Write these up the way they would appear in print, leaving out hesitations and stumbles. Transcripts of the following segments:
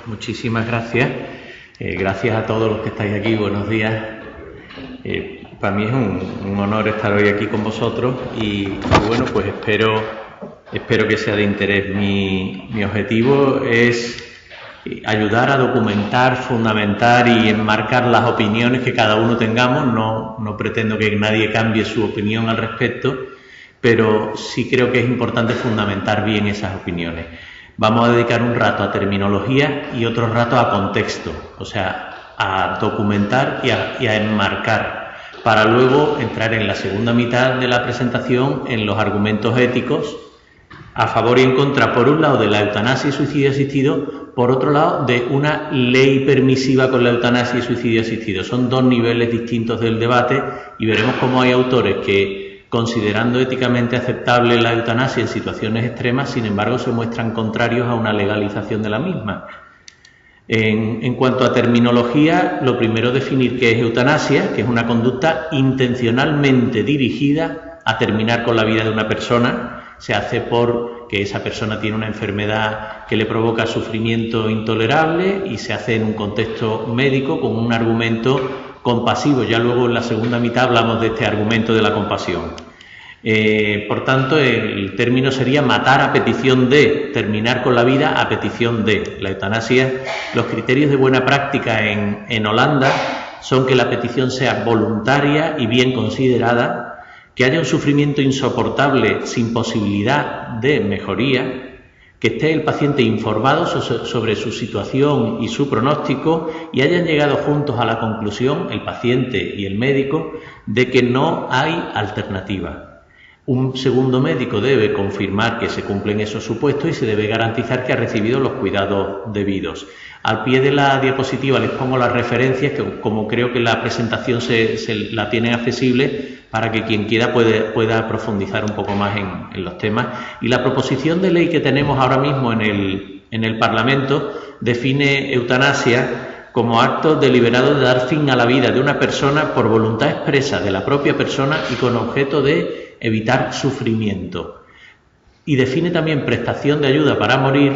Muchísimas gracias. Gracias a todos los que estáis aquí. Buenos días. Para mí es un honor estar hoy aquí con vosotros y bueno, pues espero que sea de interés. Mi objetivo es ayudar a documentar, fundamentar y enmarcar las opiniones que cada uno tengamos. No pretendo que nadie cambie su opinión al respecto, pero sí creo que es importante fundamentar bien esas opiniones. Vamos a dedicar un rato a terminología y otro rato a contexto, o sea, a documentar y a enmarcar, para luego entrar en la segunda mitad de la presentación en los argumentos éticos a favor y en contra, por un lado, de la eutanasia y suicidio asistido, por otro lado, de una ley permisiva con la eutanasia y suicidio asistido. Son dos niveles distintos del debate y veremos cómo hay autores que, considerando éticamente aceptable la eutanasia en situaciones extremas, sin embargo, se muestran contrarios a una legalización de la misma. En cuanto a terminología, lo primero definir qué es eutanasia, que es una conducta intencionalmente dirigida a terminar con la vida de una persona. Se hace porque esa persona tiene una enfermedad que le provoca sufrimiento intolerable y se hace en un contexto médico con un argumento compasivo. Ya luego en la segunda mitad hablamos de este argumento de la compasión. Por tanto, el término sería matar a petición de, terminar con la vida a petición de. La eutanasia, los criterios de buena práctica en Holanda son que la petición sea voluntaria y bien considerada, que haya un sufrimiento insoportable sin posibilidad de mejoría, que esté el paciente informado sobre su situación y su pronóstico y hayan llegado juntos a la conclusión, el paciente y el médico, de que no hay alternativa. Un segundo médico debe confirmar que se cumplen esos supuestos y se debe garantizar que ha recibido los cuidados debidos. Al pie de la diapositiva les pongo las referencias, que como creo que la presentación se la tienen accesible, para que quien quiera pueda profundizar un poco más en los temas. Y la proposición de ley que tenemos ahora mismo en el Parlamento define eutanasia como acto deliberado de dar fin a la vida de una persona por voluntad expresa de la propia persona y con objeto de evitar sufrimiento. Y define también prestación de ayuda para morir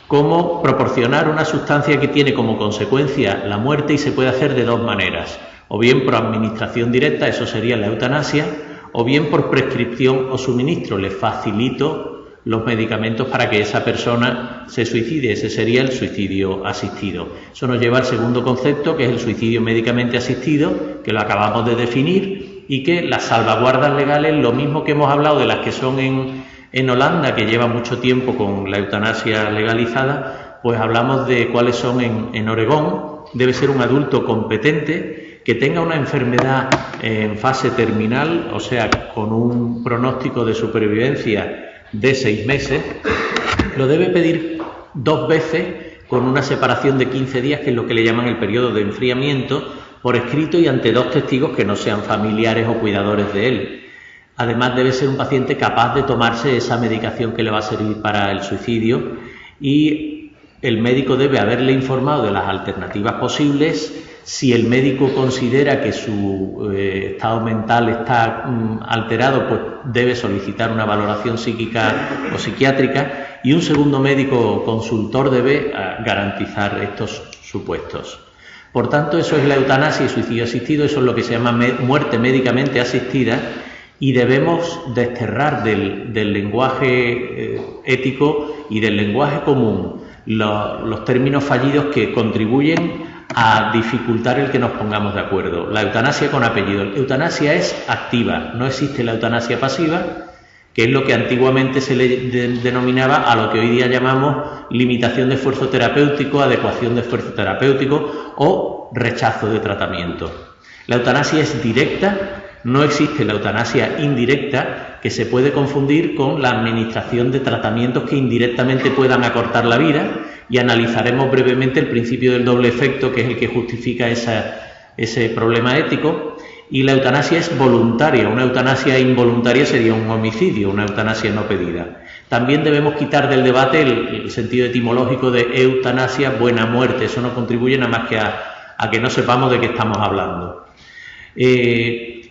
como proporcionar una sustancia que tiene como consecuencia la muerte y se puede hacer de dos maneras. O bien por administración directa, eso sería la eutanasia, o bien por prescripción o suministro. Le facilito los medicamentos para que esa persona se suicide. Ese sería el suicidio asistido. Eso nos lleva al segundo concepto, que es el suicidio médicamente asistido, que lo acabamos de definir, y que las salvaguardas legales, lo mismo que hemos hablado de las que son en Holanda, que lleva mucho tiempo con la eutanasia legalizada, pues hablamos de cuáles son en Oregón. Debe ser un adulto competente que tenga una enfermedad en fase terminal, o sea, con un pronóstico de supervivencia de 6 meses, lo debe pedir 2 veces con una separación de 15 días, que es lo que le llaman el periodo de enfriamiento, por escrito y ante 2 testigos que no sean familiares o cuidadores de él. Además, debe ser un paciente capaz de tomarse esa medicación que le va a servir para el suicidio y el médico debe haberle informado de las alternativas posibles. Si el médico considera que su estado mental está alterado, pues debe solicitar una valoración psíquica o psiquiátrica y un segundo médico consultor debe garantizar estos supuestos. Por tanto, eso es la eutanasia y suicidio asistido, eso es lo que se llama muerte médicamente asistida y debemos desterrar del lenguaje ético y del lenguaje común los términos fallidos que contribuyen a dificultar el que nos pongamos de acuerdo. La eutanasia con apellido. La eutanasia es activa, no existe la eutanasia pasiva, que es lo que antiguamente se le denominaba a lo que hoy día llamamos limitación de esfuerzo terapéutico, adecuación de esfuerzo terapéutico o rechazo de tratamiento. La eutanasia es directa, no existe la eutanasia indirecta, que se puede confundir con la administración de tratamientos que indirectamente puedan acortar la vida, y analizaremos brevemente el principio del doble efecto, que es el que justifica ese problema ético. Y la eutanasia es voluntaria. Una eutanasia involuntaria sería un homicidio, una eutanasia no pedida. También debemos quitar del debate el sentido etimológico de eutanasia, buena muerte. Eso no contribuye nada más que a que no sepamos de qué estamos hablando. ¿Qué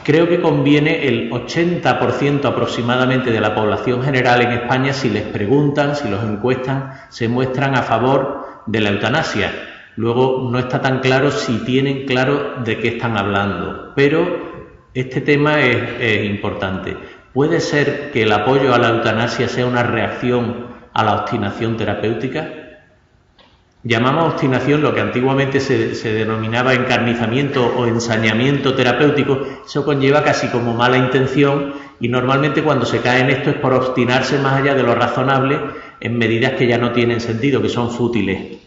creo que conviene el 80% aproximadamente de la población general en España, si les preguntan, si los encuestan, se muestran a favor de la eutanasia. Luego no está tan claro si tienen claro de qué están hablando, pero este tema es importante. ¿Puede ser que el apoyo a la eutanasia sea una reacción a la obstinación terapéutica? Llamamos obstinación lo que antiguamente se denominaba encarnizamiento o ensañamiento terapéutico. Eso conlleva casi como mala intención, y normalmente cuando se cae en esto es por obstinarse más allá de lo razonable en medidas que ya no tienen sentido, que son fútiles,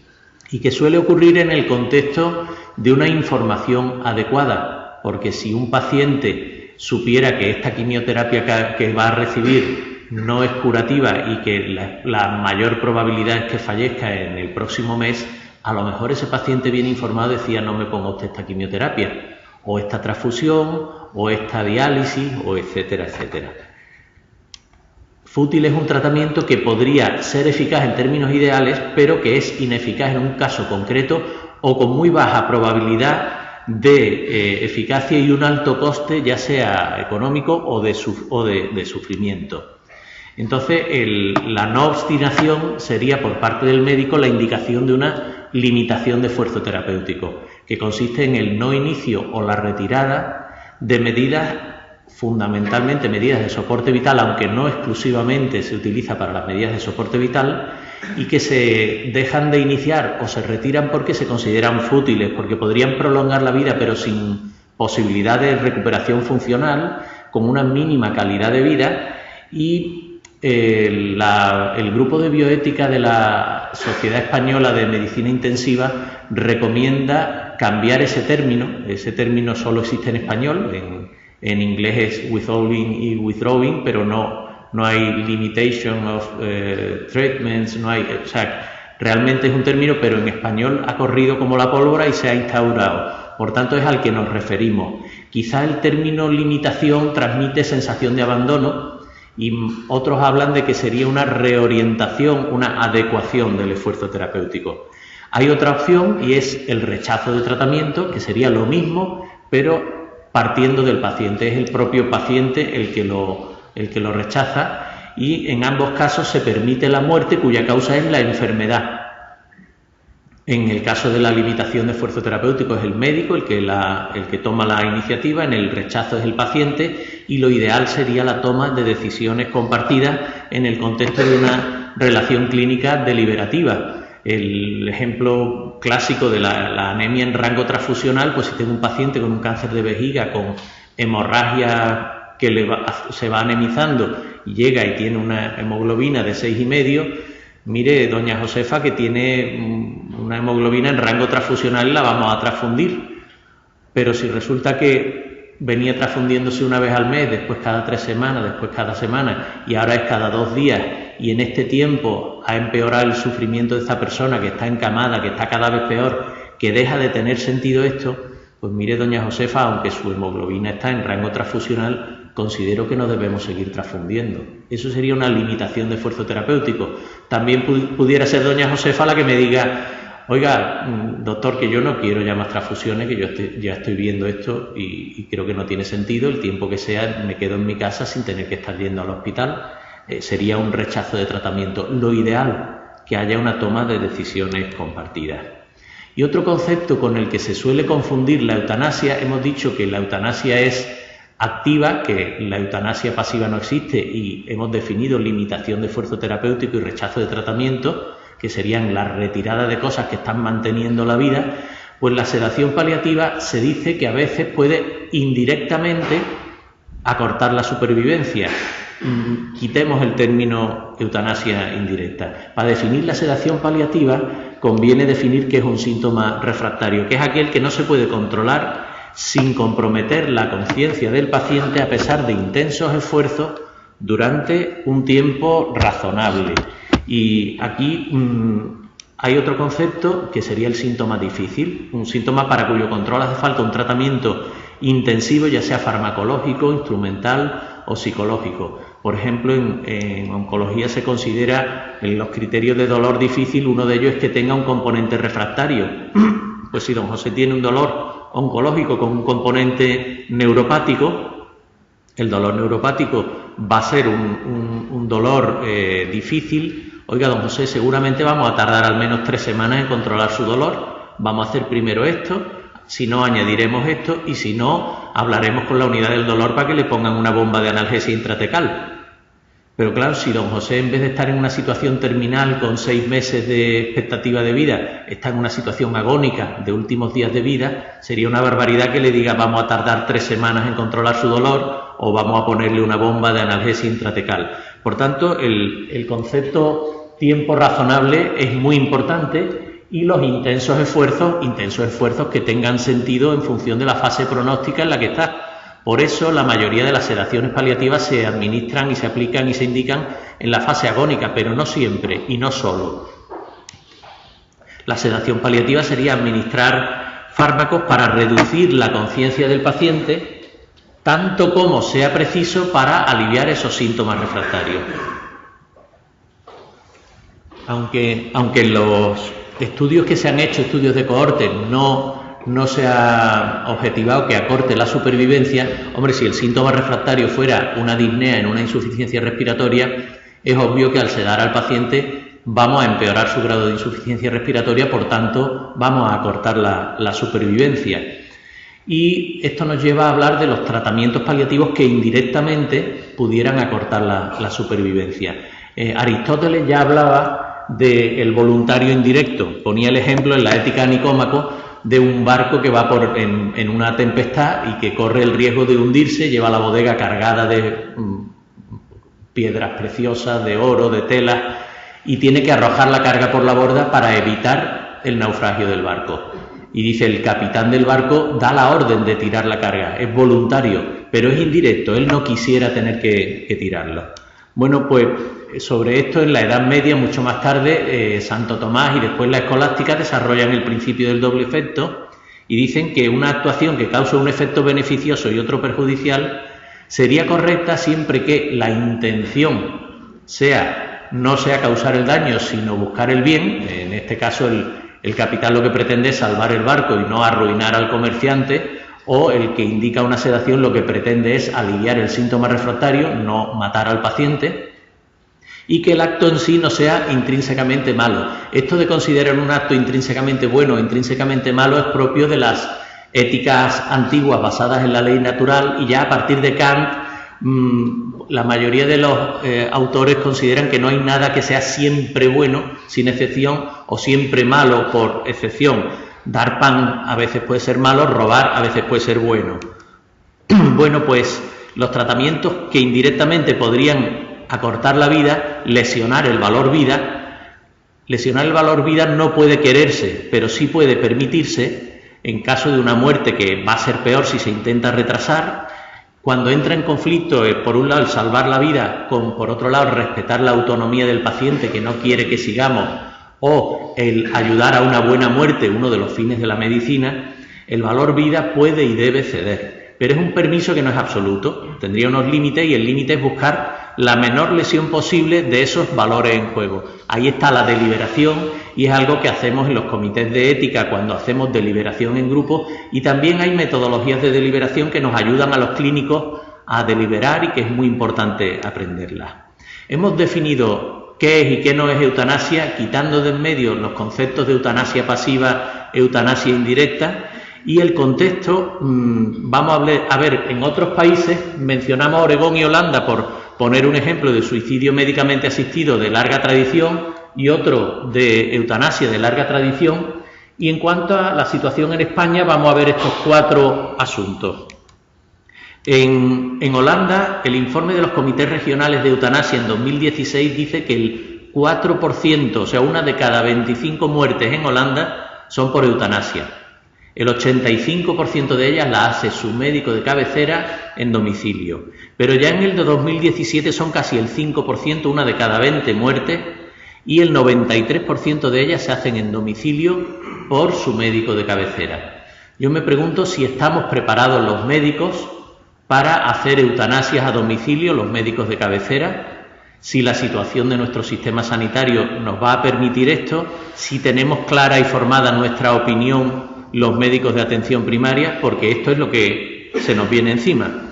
y que suele ocurrir en el contexto de una información adecuada, porque si un paciente supiera que esta quimioterapia que va a recibir no es curativa y que la mayor probabilidad es que fallezca en el próximo mes, a lo mejor ese paciente bien informado decía: no me ponga usted esta quimioterapia, o esta transfusión, o esta diálisis, o etcétera, etcétera. Fútil es un tratamiento que podría ser eficaz en términos ideales, pero que es ineficaz en un caso concreto o con muy baja probabilidad de eficacia y un alto coste, ya sea económico o de sufrimiento. Entonces, la no obstinación sería por parte del médico la indicación de una limitación de esfuerzo terapéutico, que consiste en el no inicio o la retirada de medidas, fundamentalmente medidas de soporte vital, aunque no exclusivamente se utiliza para las medidas de soporte vital, y que se dejan de iniciar o se retiran porque se consideran fútiles, porque podrían prolongar la vida pero sin posibilidad de recuperación funcional, con una mínima calidad de vida. Y el grupo de bioética de la Sociedad Española de Medicina Intensiva recomienda cambiar ese término solo existe en español, en inglés es withholding y withdrawing, pero no hay limitation of treatments, o sea, realmente es un término, pero en español ha corrido como la pólvora y se ha instaurado, por tanto es al que nos referimos. Quizá el término limitación transmite sensación de abandono, y otros hablan de que sería una reorientación, una adecuación del esfuerzo terapéutico. Hay otra opción y es el rechazo de tratamiento, que sería lo mismo, pero partiendo del paciente. Es el propio paciente el que lo rechaza, y en ambos casos se permite la muerte cuya causa es la enfermedad. En el caso de la limitación de esfuerzo terapéutico es el médico el que toma la iniciativa, en el rechazo es el paciente, y lo ideal sería la toma de decisiones compartidas en el contexto de una relación clínica deliberativa. El ejemplo clásico de la anemia en rango transfusional, pues si tengo un paciente con un cáncer de vejiga, con hemorragia que se va anemizando, y llega y tiene una hemoglobina de 6,5, mire, doña Josefa, que tiene una hemoglobina en rango transfusional y la vamos a transfundir. Pero si resulta que venía transfundiéndose una vez al mes, después cada 3 semanas, después cada semana, y ahora es cada 2 días, y en este tiempo ha empeorado el sufrimiento de esta persona, que está encamada, que está cada vez peor, que deja de tener sentido esto, pues mire, doña Josefa, aunque su hemoglobina está en rango transfusional, considero que no debemos seguir transfundiendo. Eso sería una limitación de esfuerzo terapéutico. También pudiera ser doña Josefa la que me diga: oiga, doctor, que yo no quiero ya más transfusiones, que yo ya estoy viendo esto y creo que no tiene sentido, el tiempo que sea me quedo en mi casa sin tener que estar yendo al hospital. Sería un rechazo de tratamiento. Lo ideal, que haya una toma de decisiones compartidas. Y otro concepto con el que se suele confundir la eutanasia, hemos dicho que la eutanasia es activa, que la eutanasia pasiva no existe, y hemos definido limitación de esfuerzo terapéutico y rechazo de tratamiento, que serían la retirada de cosas que están manteniendo la vida. Pues la sedación paliativa se dice que a veces puede indirectamente acortar la supervivencia. Quitemos el término eutanasia indirecta. Para definir la sedación paliativa conviene definir qué es un síntoma refractario, que es aquel que no se puede controlar sin comprometer la conciencia del paciente a pesar de intensos esfuerzos durante un tiempo razonable. Y aquí hay otro concepto que sería el síntoma difícil, un síntoma para cuyo control hace falta un tratamiento intensivo, ya sea farmacológico, instrumental o psicológico. Por ejemplo, en oncología se considera en los criterios de dolor difícil, uno de ellos es que tenga un componente refractario. Pues si don José tiene un dolor oncológico con un componente neuropático. El dolor neuropático va a ser un dolor difícil. Oiga, don José, seguramente vamos a tardar al menos 3 semanas en controlar su dolor. Vamos a hacer primero esto, si no añadiremos esto y si no hablaremos con la unidad del dolor para que le pongan una bomba de analgesia intratecal. Pero claro, si don José, en vez de estar en una situación terminal con 6 meses de expectativa de vida, está en una situación agónica de últimos días de vida, sería una barbaridad que le diga vamos a tardar 3 semanas en controlar su dolor o vamos a ponerle una bomba de analgesia intratecal. Por tanto, el concepto tiempo razonable es muy importante y los intensos esfuerzos que tengan sentido en función de la fase pronóstica en la que está. Por eso la mayoría de las sedaciones paliativas se administran y se aplican y se indican en la fase agónica, pero no siempre y no solo. La sedación paliativa sería administrar fármacos para reducir la conciencia del paciente, tanto como sea preciso para aliviar esos síntomas refractarios. Aunque en los estudios que se han hecho, estudios de cohorte, no se ha objetivado que acorte la supervivencia. Hombre, si el síntoma refractario fuera una disnea en una insuficiencia respiratoria, es obvio que al sedar al paciente vamos a empeorar su grado de insuficiencia respiratoria, por tanto vamos a acortar la supervivencia. Y esto nos lleva a hablar de los tratamientos paliativos que indirectamente pudieran acortar la supervivencia. Aristóteles ya hablaba del voluntario indirecto, ponía el ejemplo en la Ética a Nicómaco de un barco que va en una tempestad y que corre el riesgo de hundirse, lleva la bodega cargada de piedras preciosas, de oro, de telas, y tiene que arrojar la carga por la borda para evitar el naufragio del barco. Y dice, el capitán del barco da la orden de tirar la carga, es voluntario, pero es indirecto, él no quisiera tener que tirarlo. Bueno, pues sobre esto en la Edad Media, mucho más tarde, Santo Tomás y después la escolástica desarrollan el principio del doble efecto y dicen que una actuación que causa un efecto beneficioso y otro perjudicial sería correcta siempre que la intención no sea causar el daño, sino buscar el bien. En este caso el capitán lo que pretende es salvar el barco y no arruinar al comerciante, o el que indica una sedación lo que pretende es aliviar el síntoma refractario, no matar al paciente, y que el acto en sí no sea intrínsecamente malo. Esto de considerar un acto intrínsecamente bueno o intrínsecamente malo es propio de las éticas antiguas basadas en la ley natural, y ya a partir de Kant la mayoría de los autores consideran que no hay nada que sea siempre bueno sin excepción o siempre malo por excepción. Dar pan a veces puede ser malo, robar a veces puede ser bueno. Bueno, pues los tratamientos que indirectamente podrían acortar la vida, lesionar el valor vida no puede quererse, pero sí puede permitirse en caso de una muerte que va a ser peor si se intenta retrasar. Cuando entra en conflicto, por un lado, el salvar la vida, con por otro lado, respetar la autonomía del paciente que no quiere que sigamos, o el ayudar a una buena muerte, uno de los fines de la medicina, el valor vida puede y debe ceder. Pero es un permiso que no es absoluto, tendría unos límites, y el límite es buscar la menor lesión posible de esos valores en juego. Ahí está la deliberación, y es algo que hacemos en los comités de ética cuando hacemos deliberación en grupo, y también hay metodologías de deliberación que nos ayudan a los clínicos a deliberar y que es muy importante aprenderlas. Hemos definido qué es y qué no es eutanasia, quitando de en medio los conceptos de eutanasia pasiva, eutanasia indirecta, y el contexto. Vamos a ver, en otros países, mencionamos Oregón y Holanda por poner un ejemplo de suicidio médicamente asistido de larga tradición y otro de eutanasia de larga tradición, y en cuanto a la situación en España vamos a ver estos 4 asuntos. En Holanda, el informe de los comités regionales de eutanasia en 2016 dice que el 4%, o sea, una de cada 25 muertes en Holanda, son por eutanasia. El 85% de ellas la hace su médico de cabecera en domicilio. Pero ya en el de 2017 son casi el 5%, una de cada 20 muertes, y el 93% de ellas se hacen en domicilio por su médico de cabecera. Yo me pregunto si estamos preparados los médicos para hacer eutanasias a domicilio, los médicos de cabecera, si la situación de nuestro sistema sanitario nos va a permitir esto, si tenemos clara y formada nuestra opinión los médicos de atención primaria, porque esto es lo que se nos viene encima.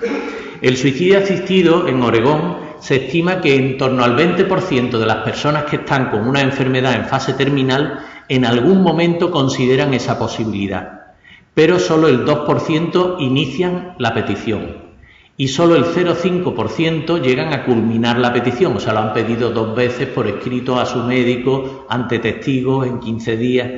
El suicidio asistido en Oregón se estima que en torno al 20% de las personas que están con una enfermedad en fase terminal en algún momento consideran esa posibilidad, pero solo el 2% inician la petición y solo el 0,5% llegan a culminar la petición, o sea, lo han pedido 2 veces por escrito a su médico, ante testigos, en 15 días.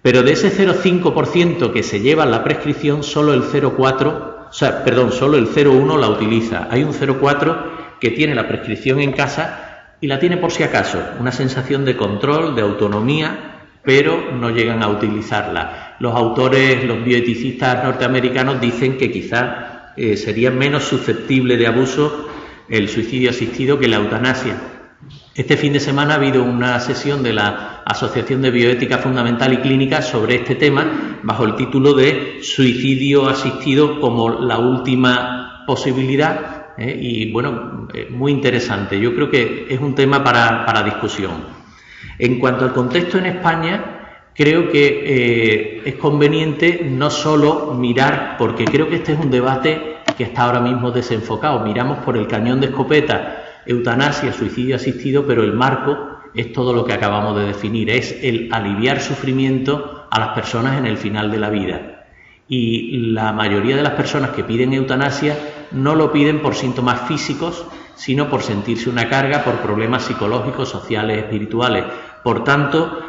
Pero de ese 0,5% que se lleva la prescripción, solo el 0,1% la utiliza. Hay un 0,4% que tiene la prescripción en casa y la tiene por si acaso, una sensación de control, de autonomía, pero no llegan a utilizarla. Los autores, los bioeticistas norteamericanos dicen que quizás sería menos susceptible de abuso el suicidio asistido que la eutanasia. Este fin de semana ha habido una sesión de la Asociación de Bioética Fundamental y Clínica sobre este tema, bajo el título de Suicidio asistido como la última posibilidad, y bueno, muy interesante. Yo creo que es un tema para discusión. En cuanto al contexto en España, creo que es conveniente no solo mirar, porque creo que este es un debate que está ahora mismo desenfocado. Miramos por el cañón de escopeta, eutanasia, suicidio asistido, pero el marco es todo lo que acabamos de definir, es el aliviar sufrimiento a las personas en el final de la vida. Y la mayoría de las personas que piden eutanasia no lo piden por síntomas físicos, sino por sentirse una carga, por problemas psicológicos, sociales, espirituales. Por tanto,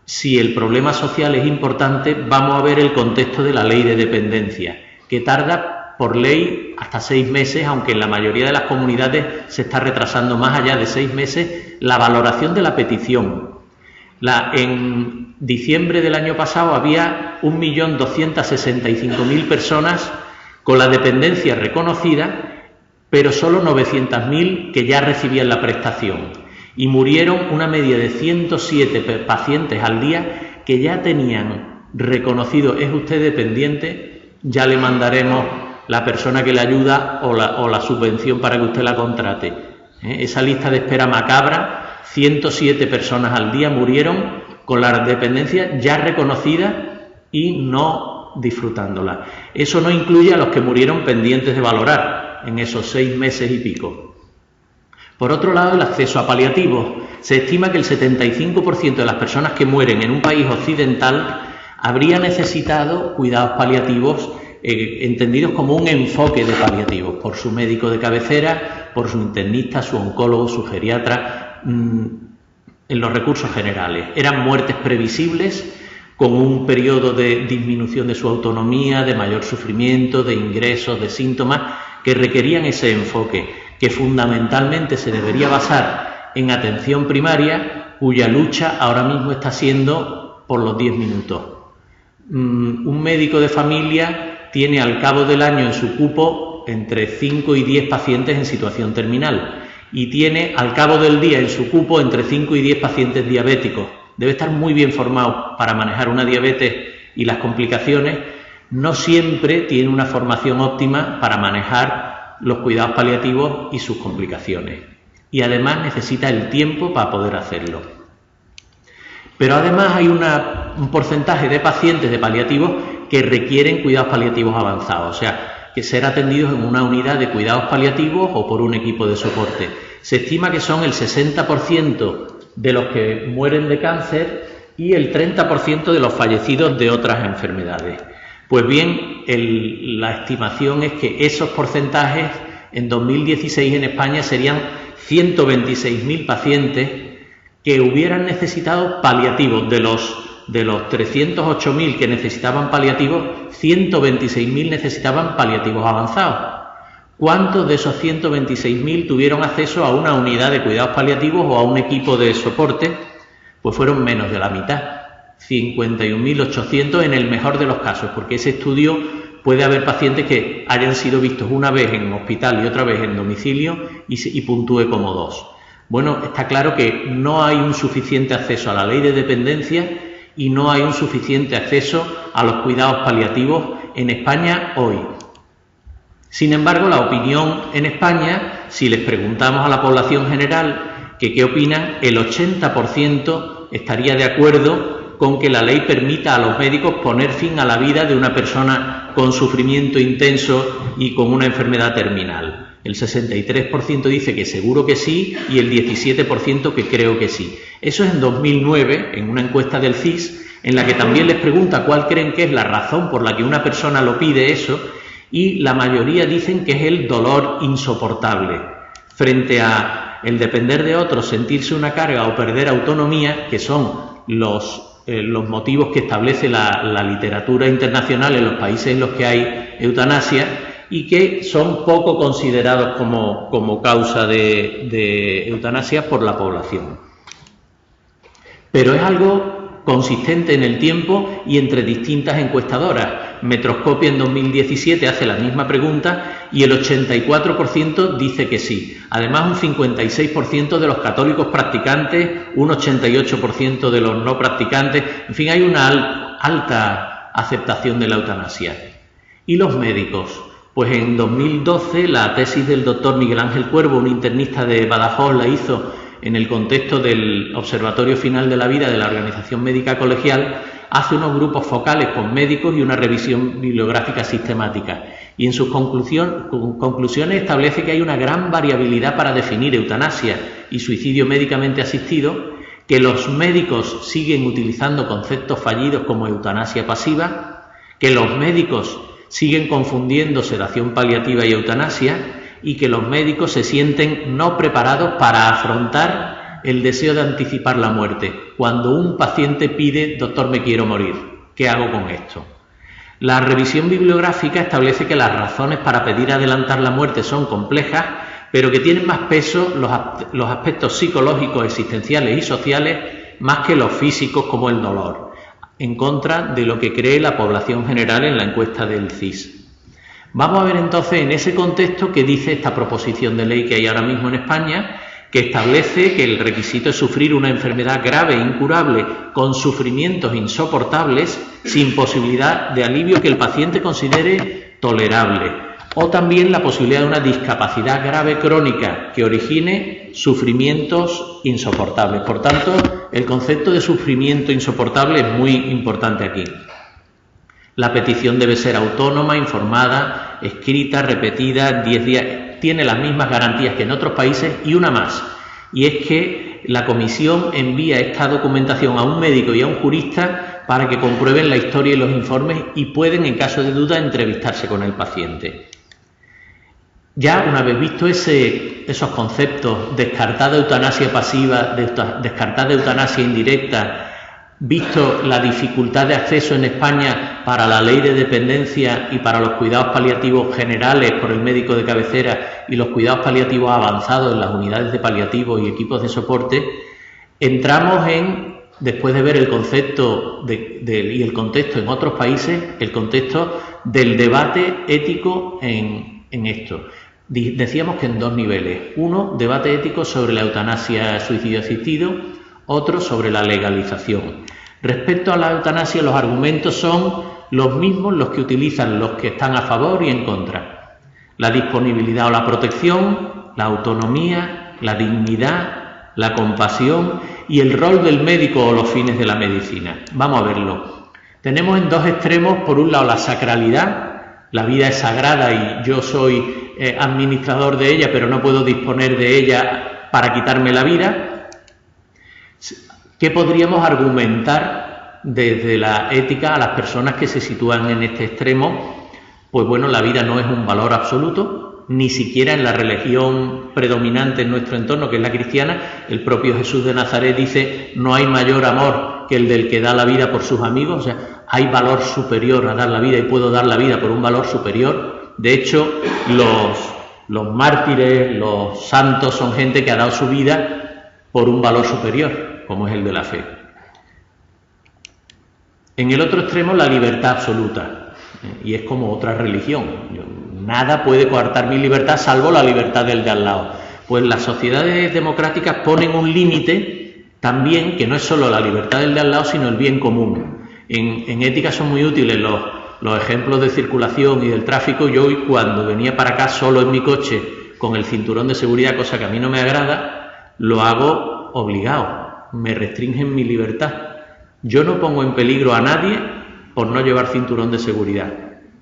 si el problema social es importante, vamos a ver el contexto de la ley de dependencia, que tarda por ley hasta 6 meses, aunque en la mayoría de las comunidades se está retrasando más allá de 6 meses, la valoración de la petición. En diciembre del año pasado había 1.265.000 personas con la dependencia reconocida, pero solo 900.000 que ya recibían la prestación. Y murieron una media de 107 pacientes al día que ya tenían reconocido, es usted dependiente, ya le mandaremos la persona que le ayuda o la subvención para que usted la contrate. Esa lista de espera macabra, 107 personas al día murieron con la dependencia ya reconocida y no disfrutándola. Eso no incluye a los que murieron pendientes de valorar en esos 6 meses y pico. Por otro lado, el acceso a paliativos. Se estima que el 75% de las personas que mueren en un país occidental habría necesitado cuidados paliativos, entendidos como un enfoque de paliativos, por su médico de cabecera, por su internista, su oncólogo, su geriatra, en los recursos generales. Eran muertes previsibles, con un periodo de disminución de su autonomía, de mayor sufrimiento, de ingresos, de síntomas, que requerían ese enfoque, que fundamentalmente se debería basar en atención primaria, cuya lucha ahora mismo está siendo por los 10 minutos. Un médico de familia tiene al cabo del año en su cupo entre 5 y 10 pacientes en situación terminal y tiene al cabo del día en su cupo entre 5 y 10 pacientes diabéticos. Debe estar muy bien formado para manejar una diabetes y las complicaciones. No siempre tiene una formación óptima para manejar los cuidados paliativos y sus complicaciones. Y además necesita el tiempo para poder hacerlo. Pero además hay un porcentaje de pacientes de paliativos que requieren cuidados paliativos avanzados, o sea, que ser atendidos en una unidad de cuidados paliativos o por un equipo de soporte. Se estima que son el 60% de los que mueren de cáncer y el 30% de los fallecidos de otras enfermedades. Pues bien, la estimación es que esos porcentajes en 2016 en España serían 126.000 pacientes que hubieran necesitado paliativos. De los 308.000 que necesitaban paliativos, 126.000 necesitaban paliativos avanzados. ¿Cuántos de esos 126.000 tuvieron acceso a una unidad de cuidados paliativos o a un equipo de soporte? Pues fueron menos de la mitad. 51.800 en el mejor de los casos, porque ese estudio puede haber pacientes que hayan sido vistos una vez en hospital y otra vez en domicilio y puntúe como 2. Bueno, está claro que no hay un suficiente acceso a la ley de dependencia y no hay un suficiente acceso a los cuidados paliativos en España hoy. Sin embargo, la opinión en España, si les preguntamos a la población general que qué opinan, el 80% estaría de acuerdo con que la ley permita a los médicos poner fin a la vida de una persona con sufrimiento intenso y con una enfermedad terminal. El 63% dice que seguro que sí y el 17% que creo que sí. Eso es en 2009, en una encuesta del CIS, en la que también les pregunta cuál creen que es la razón por la que una persona lo pide eso, y la mayoría dicen que es el dolor insoportable. Frente a el depender de otros, sentirse una carga o perder autonomía, que son los motivos que establece la literatura internacional en los países en los que hay eutanasia y que son poco considerados como causa de eutanasia por la población. Pero es algo consistente en el tiempo y entre distintas encuestadoras. Metroscopia en 2017 hace la misma pregunta y el 84% dice que sí. Además, un 56% de los católicos practicantes, un 88% de los no practicantes. En fin, hay una alta aceptación de la eutanasia. ¿Y los médicos? Pues en 2012 la tesis del doctor Miguel Ángel Cuervo, un internista de Badajoz, la hizo en el contexto del Observatorio Final de la Vida de la Organización Médica Colegial, hace unos grupos focales con médicos y una revisión bibliográfica sistemática. Y en sus conclusiones establece que hay una gran variabilidad para definir eutanasia y suicidio médicamente asistido, que los médicos siguen utilizando conceptos fallidos como eutanasia pasiva, que los médicos siguen confundiendo sedación paliativa y eutanasia, y que los médicos se sienten no preparados para afrontar el deseo de anticipar la muerte. Cuando un paciente pide, doctor, me quiero morir, ¿qué hago con esto? La revisión bibliográfica establece que las razones para pedir adelantar la muerte son complejas, pero que tienen más peso los aspectos psicológicos, existenciales y sociales, más que los físicos como el dolor, en contra de lo que cree la población general en la encuesta del CIS. Vamos a ver entonces en ese contexto qué dice esta proposición de ley que hay ahora mismo en España, que establece que el requisito es sufrir una enfermedad grave e incurable con sufrimientos insoportables sin posibilidad de alivio que el paciente considere tolerable, o también la posibilidad de una discapacidad grave crónica que origine sufrimientos insoportables. Por tanto, el concepto de sufrimiento insoportable es muy importante aquí. La petición debe ser autónoma, informada, escrita, repetida, 10 días. Tiene las mismas garantías que en otros países y una más. Y es que la comisión envía esta documentación a un médico y a un jurista para que comprueben la historia y los informes y pueden, en caso de duda, entrevistarse con el paciente. Ya una vez visto esos conceptos, descartada eutanasia pasiva, descartada eutanasia indirecta, visto la dificultad de acceso en España para la ley de dependencia y para los cuidados paliativos generales por el médico de cabecera y los cuidados paliativos avanzados en las unidades de paliativos y equipos de soporte, entramos después de ver el concepto y el contexto en otros países, el contexto del debate ético en esto. Decíamos que en dos niveles. Uno, debate ético sobre la eutanasia suicidio asistido, otro sobre la legalización. Respecto a la eutanasia, los argumentos son los mismos los que utilizan los que están a favor y en contra. La disponibilidad o la protección, la autonomía, la dignidad, la compasión y el rol del médico o los fines de la medicina. Vamos a verlo. Tenemos en dos extremos, por un lado, la sacralidad. La vida es sagrada y yo soy administrador de ella, pero no puedo disponer de ella para quitarme la vida. ¿Qué podríamos argumentar desde la ética a las personas que se sitúan en este extremo? Pues bueno, la vida no es un valor absoluto, ni siquiera en la religión predominante en nuestro entorno, que es la cristiana. El propio Jesús de Nazaret dice, no hay mayor amor que el del que da la vida por sus amigos. O sea, hay valor superior a dar la vida y puedo dar la vida por un valor superior. De hecho, los mártires, los santos son gente que ha dado su vida por un valor superior, como es el de la fe. En el otro extremo, la libertad absoluta, y es como otra religión. Nada puede coartar mi libertad salvo la libertad del de al lado. Pues las sociedades democráticas ponen un límite también, que no es solo la libertad del de al lado, sino el bien común. En ética son muy útiles los ejemplos de circulación y del tráfico. Yo hoy, cuando venía para acá solo en mi coche, con el cinturón de seguridad, cosa que a mí no me agrada, lo hago obligado. Me restringen mi libertad. Yo no pongo en peligro a nadie por no llevar cinturón de seguridad,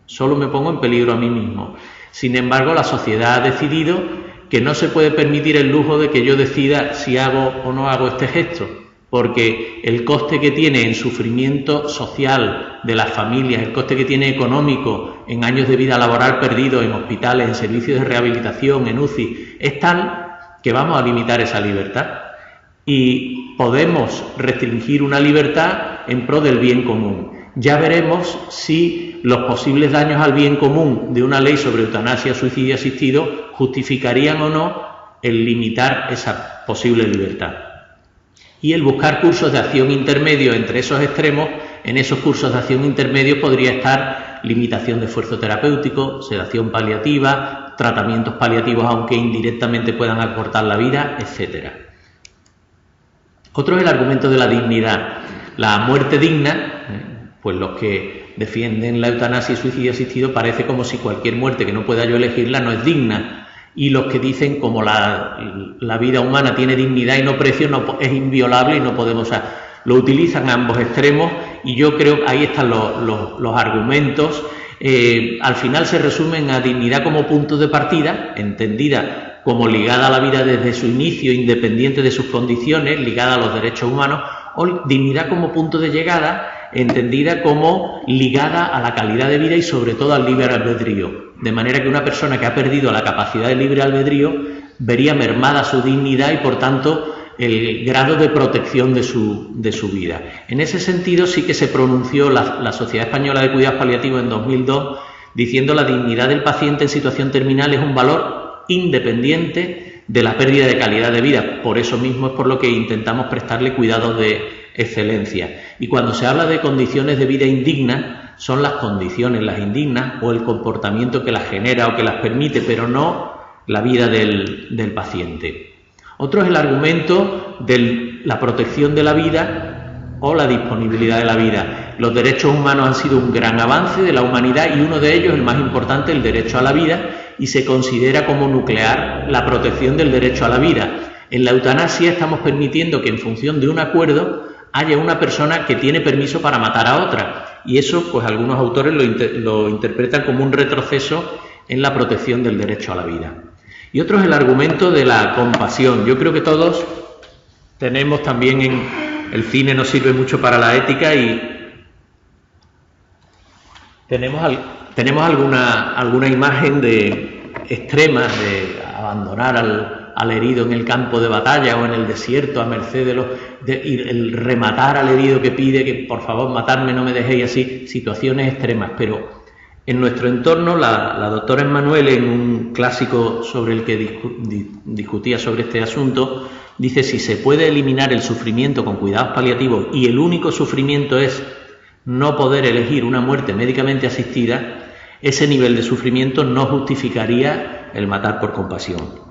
solo me pongo en peligro a mí mismo. Sin embargo, la sociedad ha decidido que no se puede permitir el lujo de que yo decida si hago o no hago este gesto, porque el coste que tiene en sufrimiento social de las familias, el coste que tiene económico en años de vida laboral perdidos en hospitales, en servicios de rehabilitación, en UCI, es tal que vamos a limitar esa libertad. Y podemos restringir una libertad en pro del bien común. Ya veremos si los posibles daños al bien común de una ley sobre eutanasia, suicidio asistido justificarían o no el limitar esa posible libertad. Y el buscar cursos de acción intermedios entre esos extremos, en esos cursos de acción intermedios podría estar limitación de esfuerzo terapéutico, sedación paliativa, tratamientos paliativos aunque indirectamente puedan acortar la vida, etcétera. Otro es el argumento de la dignidad. La muerte digna, pues los que defienden la eutanasia y suicidio asistido parece como si cualquier muerte que no pueda yo elegirla no es digna. Y los que dicen como la vida humana tiene dignidad y no precio, no, es inviolable y no podemos... lo utilizan a ambos extremos y yo creo que ahí están los argumentos. Al final se resumen a dignidad como punto de partida, entendida como ligada a la vida desde su inicio, independiente de sus condiciones, ligada a los derechos humanos, o dignidad como punto de llegada, entendida como ligada a la calidad de vida y sobre todo al libre albedrío. De manera que una persona que ha perdido la capacidad de libre albedrío vería mermada su dignidad y por tanto el grado de protección de su vida. En ese sentido sí que se pronunció la Sociedad Española de Cuidados Paliativos en 2002 diciendo la dignidad del paciente en situación terminal es un valor independiente de la pérdida de calidad de vida. Por eso mismo es por lo que intentamos prestarle cuidados de excelencia. Y cuando se habla de condiciones de vida indignas, son las condiciones las indignas o el comportamiento que las genera o que las permite, pero no la vida del paciente. Otro es el argumento de la protección de la vida o la disponibilidad de la vida. Los derechos humanos han sido un gran avance de la humanidad y uno de ellos, el más importante, el derecho a la vida, y se considera como nuclear la protección del derecho a la vida. En la eutanasia estamos permitiendo que en función de un acuerdo haya una persona que tiene permiso para matar a otra y eso pues algunos autores lo interpretan como un retroceso en la protección del derecho a la vida. Y otro es el argumento de la compasión. Yo creo que todos tenemos también el cine nos sirve mucho para la ética y tenemos alguna imagen extrema de abandonar al herido en el campo de batalla o en el desierto a merced de el rematar al herido que pide que por favor matarme, no me dejéis así, situaciones extremas. Pero en nuestro entorno la doctora Emmanuel, en un clásico sobre el que discutía sobre este asunto, dice: si se puede eliminar el sufrimiento con cuidados paliativos y el único sufrimiento es no poder elegir una muerte médicamente asistida, ese nivel de sufrimiento no justificaría el matar por compasión.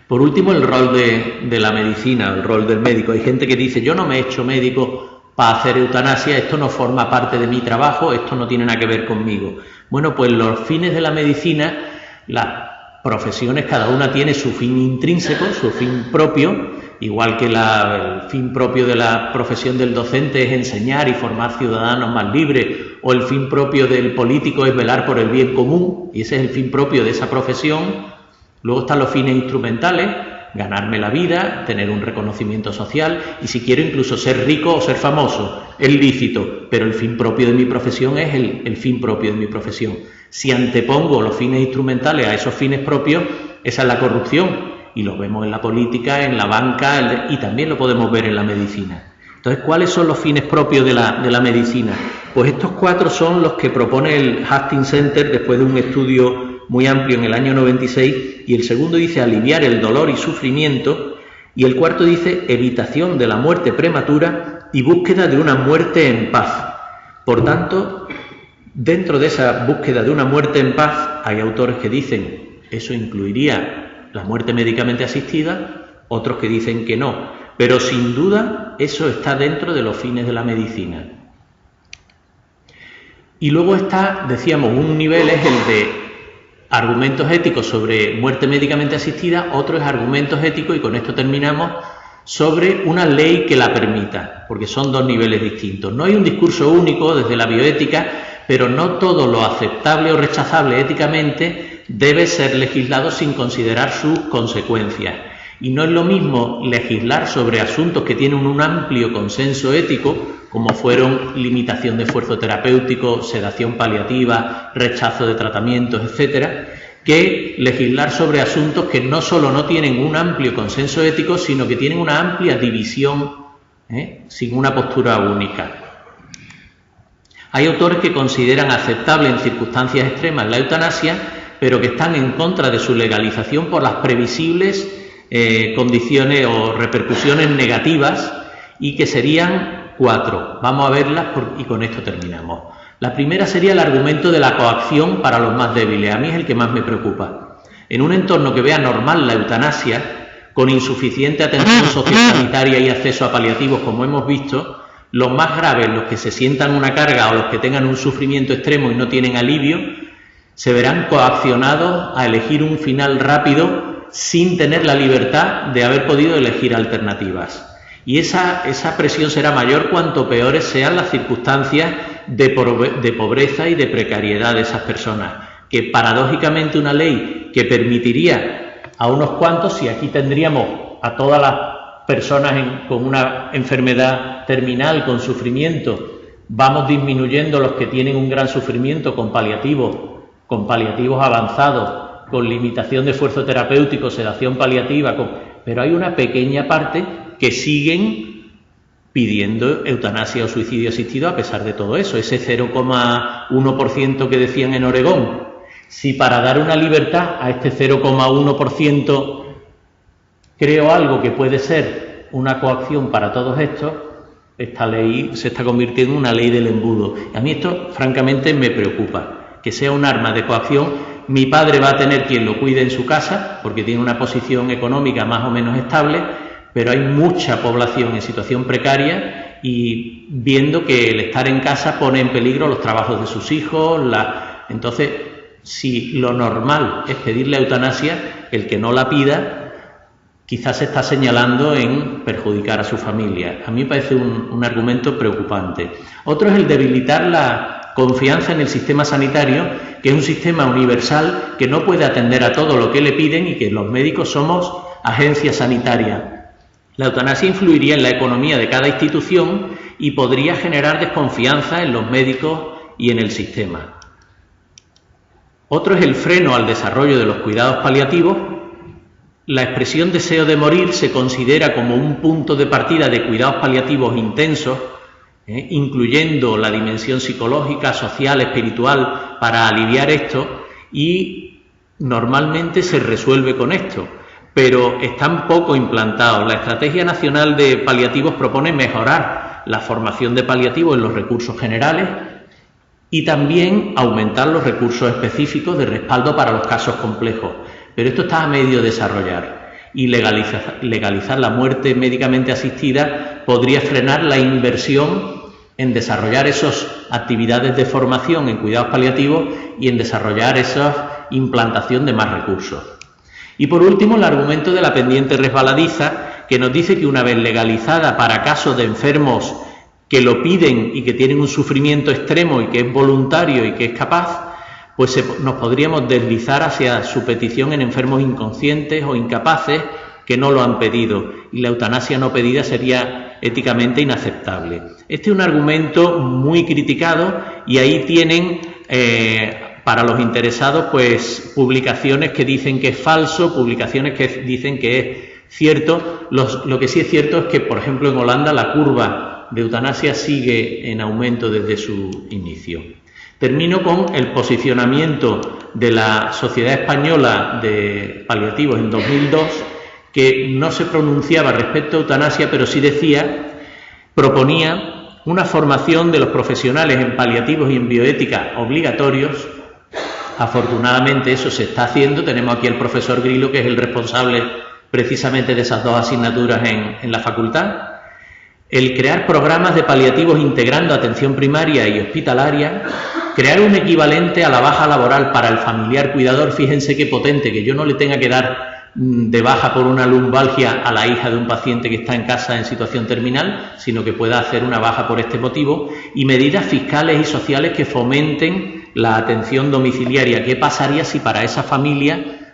Por último, el rol de la medicina, el rol del médico. Hay gente que dice: yo no me he hecho médico para hacer eutanasia, esto no forma parte de mi trabajo, esto no tiene nada que ver conmigo. Bueno, pues los fines de la medicina, las profesiones, cada una tiene su fin intrínseco, su fin propio, igual que el fin propio de la profesión del docente es enseñar y formar ciudadanos más libres, o el fin propio del político es velar por el bien común, y ese es el fin propio de esa profesión. Luego están los fines instrumentales: ganarme la vida, tener un reconocimiento social y si quiero incluso ser rico o ser famoso, es lícito, pero el fin propio de mi profesión es el fin propio de mi profesión. Si antepongo los fines instrumentales a esos fines propios, esa es la corrupción. Y lo vemos en la política, en la banca y también lo podemos ver en la medicina. Entonces, ¿cuáles son los fines propios de la medicina? Pues estos 4 son los que propone el Hastings Center después de un estudio muy amplio en el año 96, y el segundo dice aliviar el dolor y sufrimiento, y el cuarto dice evitación de la muerte prematura y búsqueda de una muerte en paz. Por tanto, dentro de esa búsqueda de una muerte en paz hay autores que dicen eso incluiría la muerte médicamente asistida, otros que dicen que no, pero sin duda eso está dentro de los fines de la medicina. Y luego está, decíamos, un nivel es el de argumentos éticos sobre muerte médicamente asistida, otro es argumentos éticos, y con esto terminamos, sobre una ley que la permita, porque son dos niveles distintos. No hay un discurso único desde la bioética, pero no todo lo aceptable o rechazable éticamente debe ser legislado sin considerar sus consecuencias. Y no es lo mismo legislar sobre asuntos que tienen un amplio consenso ético, como fueron limitación de esfuerzo terapéutico, sedación paliativa, rechazo de tratamientos, etcétera, que legislar sobre asuntos que no solo no tienen un amplio consenso ético, sino que tienen una amplia división, sin una postura única. Hay autores que consideran aceptable en circunstancias extremas la eutanasia, pero que están en contra de su legalización por las previsibles condiciones o repercusiones negativas, y que serían 4. Vamos a verlas y con esto terminamos. La primera sería el argumento de la coacción para los más débiles. A mí es el que más me preocupa. En un entorno que vea normal la eutanasia, con insuficiente atención sociosanitaria y acceso a paliativos, como hemos visto, los más graves, los que se sientan una carga o los que tengan un sufrimiento extremo y no tienen alivio, se verán coaccionados a elegir un final rápido sin tener la libertad de haber podido elegir alternativas. Y esa presión será mayor cuanto peores sean las circunstancias de pobreza y de precariedad de esas personas, que paradójicamente una ley que permitiría a unos cuantos, si aquí tendríamos a todas las personas con una enfermedad terminal, con sufrimiento, vamos disminuyendo los que tienen un gran sufrimiento con paliativos avanzados, con limitación de esfuerzo terapéutico, sedación paliativa, pero hay una pequeña parte que siguen pidiendo eutanasia o suicidio asistido a pesar de todo eso, ese 0,1% que decían en Oregón. Si para dar una libertad a este 0,1% creo algo que puede ser una coacción para todos estos, esta ley se está convirtiendo en una ley del embudo. A mí esto francamente me preocupa, que sea un arma de coacción. Mi padre va a tener quien lo cuide en su casa porque tiene una posición económica más o menos estable, pero hay mucha población en situación precaria y viendo que el estar en casa pone en peligro los trabajos de sus hijos. Entonces, si lo normal es pedirle eutanasia, el que no la pida quizás se está señalando en perjudicar a su familia. A mí me parece un argumento preocupante. Otro es el debilitar la confianza en el sistema sanitario, que es un sistema universal que no puede atender a todo lo que le piden y que los médicos somos agencia sanitaria. La eutanasia influiría en la economía de cada institución y podría generar desconfianza en los médicos y en el sistema. Otro es el freno al desarrollo de los cuidados paliativos. La expresión deseo de morir se considera como un punto de partida de cuidados paliativos intensos, incluyendo la dimensión psicológica, social, espiritual, para aliviar esto, y normalmente se resuelve con esto, pero están poco implantados. La Estrategia Nacional de Paliativos propone mejorar la formación de paliativos en los recursos generales y también aumentar los recursos específicos de respaldo para los casos complejos, pero esto está a medio desarrollar, y legalizar la muerte médicamente asistida podría frenar la inversión en desarrollar esas actividades de formación en cuidados paliativos y en desarrollar esa implantación de más recursos. Y por último, el argumento de la pendiente resbaladiza, que nos dice que una vez legalizada para casos de enfermos que lo piden y que tienen un sufrimiento extremo y que es voluntario y que es capaz, pues nos podríamos deslizar hacia su petición en enfermos inconscientes o incapaces que no lo han pedido, y la eutanasia no pedida sería éticamente inaceptable. Este es un argumento muy criticado, y ahí tienen para los interesados pues publicaciones que dicen que es falso, publicaciones que dicen que es cierto. Lo que sí es cierto es que, por ejemplo, en Holanda la curva de eutanasia sigue en aumento desde su inicio. Termino con el posicionamiento de la Sociedad Española de Paliativos en 2002, que no se pronunciaba respecto a eutanasia, pero sí proponía una formación de los profesionales en paliativos y en bioética obligatorios. Afortunadamente eso se está haciendo. Tenemos aquí al profesor Grillo, que es el responsable precisamente de esas dos asignaturas en la facultad. El crear programas de paliativos integrando atención primaria y hospitalaria, crear un equivalente a la baja laboral para el familiar cuidador. Fíjense qué potente, que yo no le tenga que dar de baja por una lumbalgia a la hija de un paciente que está en casa en situación terminal, sino que pueda hacer una baja por este motivo, y medidas fiscales y sociales que fomenten la atención domiciliaria. ¿Qué pasaría si para esa familia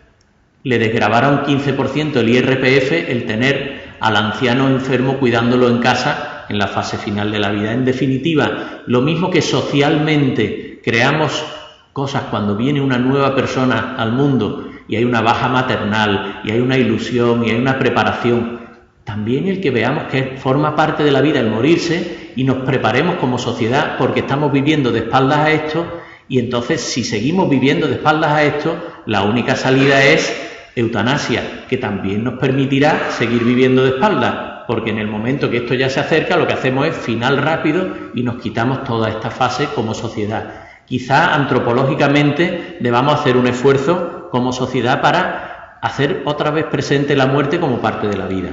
le desgravara un 15% el IRPF el tener al anciano enfermo cuidándolo en casa en la fase final de la vida? En definitiva, lo mismo que socialmente creamos cosas cuando viene una nueva persona al mundo y hay una baja maternal, y hay una ilusión, y hay una preparación, también el que veamos que forma parte de la vida el morirse y nos preparemos como sociedad, porque estamos viviendo de espaldas a esto, y entonces si seguimos viviendo de espaldas a esto, la única salida es eutanasia, que también nos permitirá seguir viviendo de espaldas, porque en el momento que esto ya se acerca, lo que hacemos es final rápido y nos quitamos toda esta fase como sociedad. Quizá antropológicamente debamos hacer un esfuerzo como sociedad para hacer otra vez presente la muerte como parte de la vida.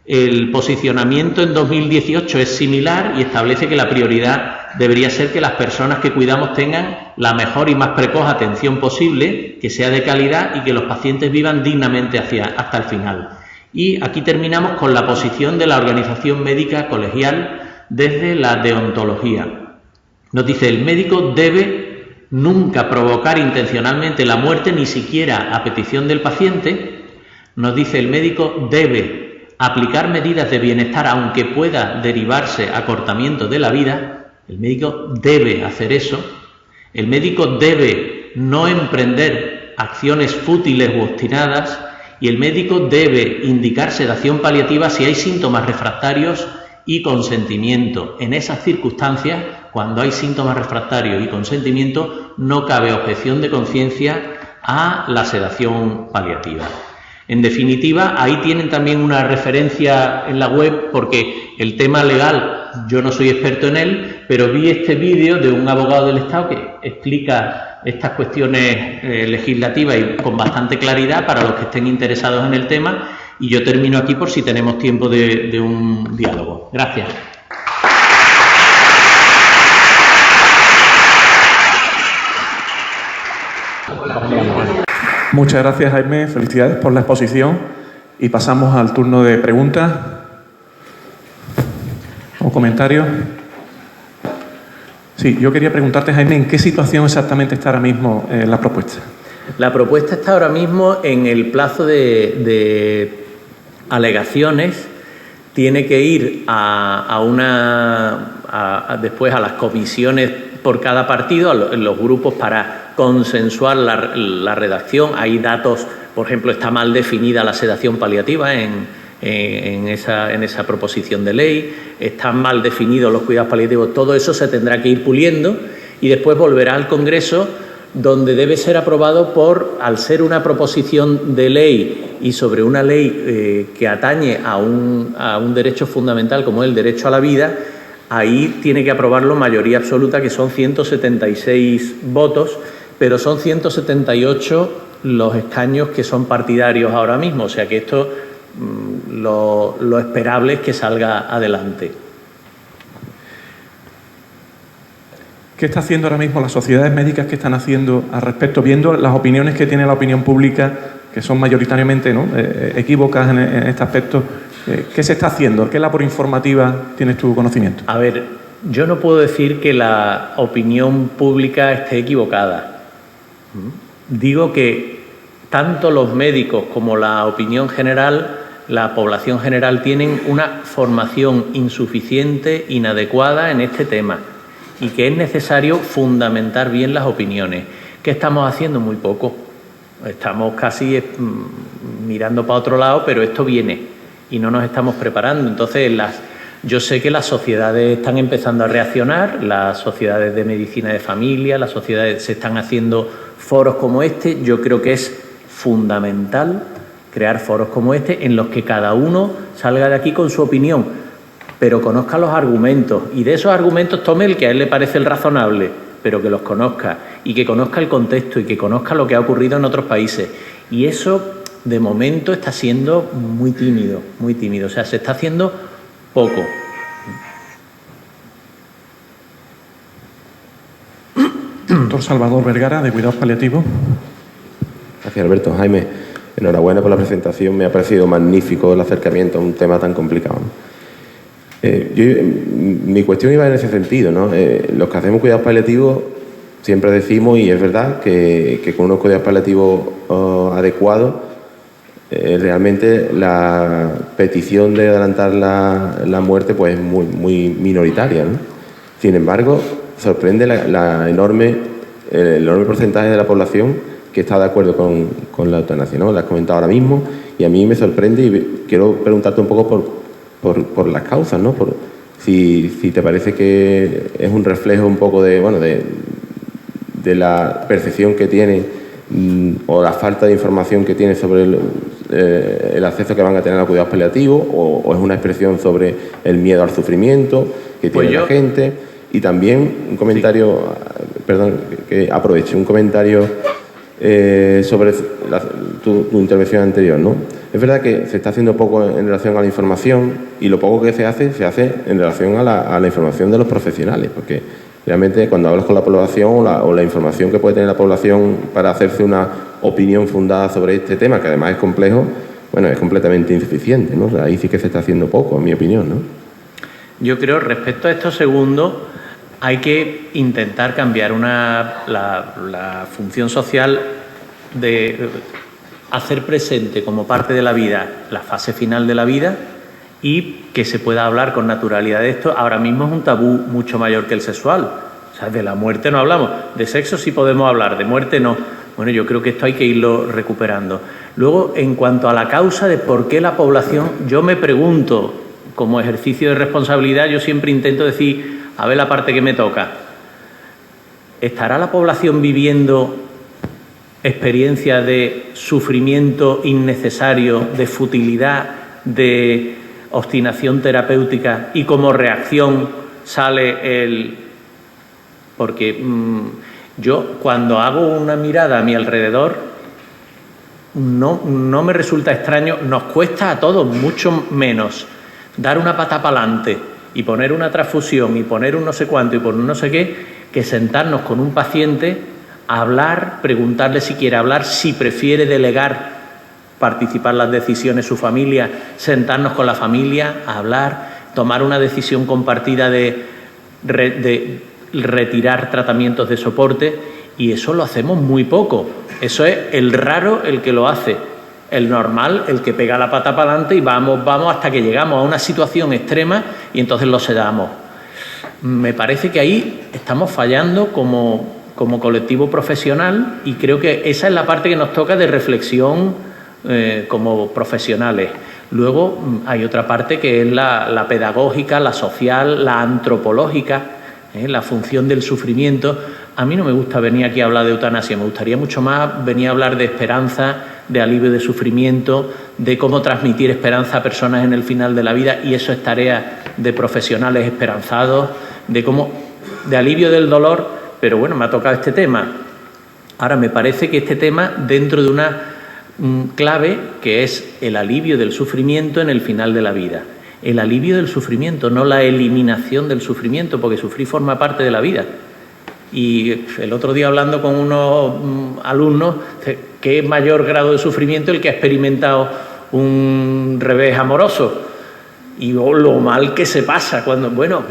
El posicionamiento en 2018 es similar y establece que la prioridad debería ser que las personas que cuidamos tengan la mejor y más precoz atención posible, que sea de calidad y que los pacientes vivan dignamente hasta el final. Y aquí terminamos con la posición de la Organización Médica Colegial desde la deontología. Nos dice: el médico debe nunca provocar intencionalmente la muerte, ni siquiera a petición del paciente. Nos dice: el médico debe aplicar medidas de bienestar aunque pueda derivarse acortamiento de la vida. El médico debe hacer eso. El médico debe no emprender acciones fútiles u obstinadas, y el médico debe indicar sedación paliativa si hay síntomas refractarios y consentimiento. En esas circunstancias, cuando hay síntomas refractarios y consentimiento, no cabe objeción de conciencia a la sedación paliativa. En definitiva, ahí tienen también una referencia en la web, porque el tema legal yo no soy experto en él, pero vi este vídeo de un abogado del Estado que explica estas cuestiones legislativas y con bastante claridad para los que estén interesados en el tema, y yo termino aquí por si tenemos tiempo de un diálogo. Gracias. Muchas gracias, Jaime. Felicidades por la exposición. Y pasamos al turno de preguntas o comentarios. Sí, yo quería preguntarte, Jaime, ¿en qué situación exactamente está ahora mismo la propuesta? La propuesta está ahora mismo en el plazo de alegaciones. Tiene que ir después a las comisiones por cada partido, en los grupos, para consensuar la redacción. Hay datos, por ejemplo, está mal definida la sedación paliativa en esa proposición de ley, están mal definidos los cuidados paliativos. Todo eso se tendrá que ir puliendo y después volverá al Congreso, donde debe ser aprobado al ser una proposición de ley y sobre una ley que atañe a un derecho fundamental como es el derecho a la vida. Ahí tiene que aprobarlo mayoría absoluta, que son 176 votos, pero son 178 los escaños que son partidarios ahora mismo, o sea que esto lo esperable es que salga adelante. ¿Qué está haciendo ahora mismo las sociedades médicas? ¿Qué están haciendo al respecto? Viendo las opiniones que tiene la opinión pública, que son mayoritariamente equívocas en este aspecto, ¿qué se está haciendo? ¿Qué labor informativa tienes tu conocimiento? A ver, yo no puedo decir que la opinión pública esté equivocada. Digo que tanto los médicos como la opinión general, la población general, tienen una formación insuficiente, inadecuada en este tema, y que es necesario fundamentar bien las opiniones. ¿Qué estamos haciendo? Muy poco. Estamos casi mirando para otro lado, pero esto viene y no nos estamos preparando. Entonces, yo sé que las sociedades están empezando a reaccionar, las sociedades de medicina de familia, las sociedades se están haciendo foros como este. Yo creo que es fundamental crear foros como este en los que cada uno salga de aquí con su opinión, pero conozca los argumentos y de esos argumentos tome el que a él le parece el razonable, pero que los conozca y que conozca el contexto y que conozca lo que ha ocurrido en otros países. Y eso, de momento, está siendo muy tímido, o sea, se está haciendo poco. Doctor Salvador Vergara, de Cuidados Paliativos. Gracias, Alberto. Jaime, enhorabuena por la presentación, me ha parecido magnífico el acercamiento a un tema tan complicado. Mi cuestión iba en ese sentido, ¿no? Los que hacemos cuidados paliativos siempre decimos, y es verdad, que con unos cuidados paliativos adecuados, realmente la petición de adelantar la muerte pues es muy minoritaria, ¿no? Sin embargo, sorprende el enorme porcentaje de la población que está de acuerdo con la eutanasia, ¿no? Lo has comentado ahora mismo y a mí me sorprende y quiero preguntarte un poco por las causas, ¿no? Si te parece que es un reflejo un poco de la percepción que tiene o la falta de información que tiene sobre el acceso que van a tener a cuidados paliativos o es una expresión sobre el miedo al sufrimiento que tiene la gente. Y también un comentario, perdón, que aproveche, un comentario sobre tu intervención anterior, ¿no? Es verdad que se está haciendo poco en relación a la información y lo poco que se hace en relación a la información de los profesionales, porque realmente cuando hablas con la población o la información que puede tener la población para hacerse una opinión fundada sobre este tema, que además es complejo, bueno, es completamente insuficiente, ¿no? O sea, ahí sí que se está haciendo poco, en mi opinión, ¿no? Yo creo, respecto a esto segundo, hay que intentar cambiar la función social de hacer presente como parte de la vida la fase final de la vida y que se pueda hablar con naturalidad de esto. Ahora mismo es un tabú mucho mayor que el sexual. O sea, de la muerte no hablamos, de sexo sí podemos hablar, de muerte no. Bueno, yo creo que esto hay que irlo recuperando. Luego, en cuanto a la causa de por qué la población, yo me pregunto, como ejercicio de responsabilidad, yo siempre intento decir, a ver la parte que me toca. ¿Estará la población viviendo experiencias de sufrimiento innecesario, de futilidad, de obstinación terapéutica y como reacción sale el... Porque yo cuando hago una mirada a mi alrededor no me resulta extraño, nos cuesta a todos mucho menos dar una pata para adelante y poner una transfusión y poner un no sé cuánto y poner un no sé qué, que sentarnos con un paciente a hablar, preguntarle si quiere hablar, si prefiere delegar, participar en las decisiones su familia, sentarnos con la familia a hablar, tomar una decisión compartida de retirar tratamientos de soporte, y eso lo hacemos muy poco. Eso es el raro el que lo hace. El normal, el que pega la pata para adelante y vamos hasta que llegamos a una situación extrema y entonces lo sedamos. Me parece que ahí estamos fallando como colectivo profesional y creo que esa es la parte que nos toca de reflexión como profesionales. Luego hay otra parte que es la pedagógica, la social, la antropológica, la función del sufrimiento. A mí no me gusta venir aquí a hablar de eutanasia, me gustaría mucho más venir a hablar de esperanza, de alivio de sufrimiento, de cómo transmitir esperanza a personas en el final de la vida, y eso es tarea de profesionales esperanzados, de alivio del dolor, pero bueno, me ha tocado este tema. Ahora, me parece que este tema, dentro de una clave que es el alivio del sufrimiento en el final de la vida. El alivio del sufrimiento, no la eliminación del sufrimiento, porque sufrir forma parte de la vida. Y el otro día hablando con unos alumnos, ¿qué mayor grado de sufrimiento el que ha experimentado un revés amoroso? Y lo mal que se pasa cuando, bueno,